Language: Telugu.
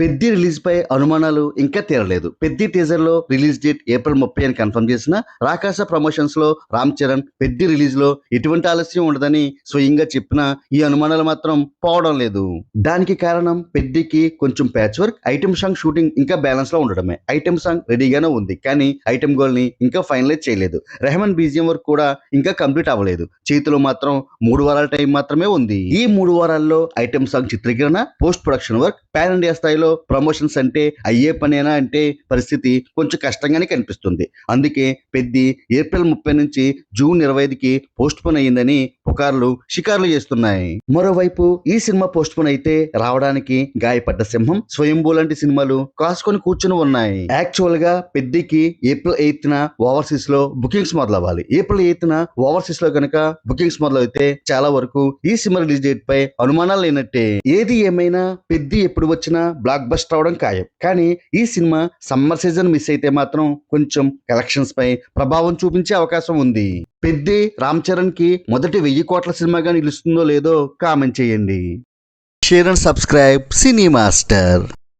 పెద్ది రిలీజ్ పై అనుమానాలు ఇంకా తీరలేదు. పెద్ది టీజర్ లో రిలీజ్ డేట్ ఏప్రిల్ 30 అని కన్ఫర్మ్ చేసిన రాకాస ప్రమోషన్స్ లో రామ్ చరణ్ పెద్ది రిలీజ్ లో ఎటువంటి ఆలస్యం ఉండదని స్వయంగా చెప్పినా ఈ అనుమానాలు మాత్రం పోవడం లేదు. దానికి కారణం పెద్దికి కొంచెం patch work, item song shooting ఇంకా బ్యాలెన్స్ లో ఉండడమే. ఐటెం సాంగ్ రెడీగానే ఉంది, కానీ ఐటెం గోల్ ని ఇంకా ఫైనలైజ్ చేయలేదు. రెహమాన్ బీజిఎం వర్క్ కూడా ఇంకా కంప్లీట్ అవ్వలేదు. చేతిలో మాత్రం 3 వారాల టైం మాత్రమే ఉంది. ఈ 3 వారాల్లో ఐటెం సాంగ్ చిత్రీకరణ, post production work, pan India స్థాయిలో ప్రమోషన్స్ అంటే అయ్యే పనేనా అంటే పరిస్థితి కొంచెం కష్టంగానే కనిపిస్తుంది. అందుకే పెద్ది ఏప్రిల్ 30 నుంచి జూన్ 25కి పోస్ట్ పోన్ అయ్యిందని పుకార్లు షికార్లు చేస్తున్నాయి. మరోవైపు ఈ సినిమా పోస్ట్ పోన్ అయితే రావడానికి గాయపడ్డ సింహం, స్వయంభూ లాంటి సినిమాలు కాసుకొని కూర్చుని ఉన్నాయి. యాక్చువల్ గా పెద్దికి ఏప్రిల్ 8న ఓవర్సీస్ లో బుకింగ్స్ మొదలవ్వాలి. ఏప్రిల్ 8న ఓవర్సీస్ లో కనుక బుకింగ్స్ మొదలైతే చాలా వరకు ఈ సినిమా రిలీజ్ డేట్ పై అనుమానాలు లేనట్టే. ఏది ఏమైనా పెద్ది ఎప్పుడు వచ్చినా బ్లాక్ బస్టర్ అవడం ఖాయం. కానీ ఈ సినిమా సమ్మర్ సీజన్ మిస్ అయితే మాత్రం కొంచెం కలెక్షన్స్ పై ప్రభావం చూపించే అవకాశం ఉంది. పెద్ది రామ్ చరణ్ కి మొదటి 1000 కోట్ల సినిమాగా నిలుస్తుందో లేదో కామెంట్ చేయండి. Share and subscribe cine master.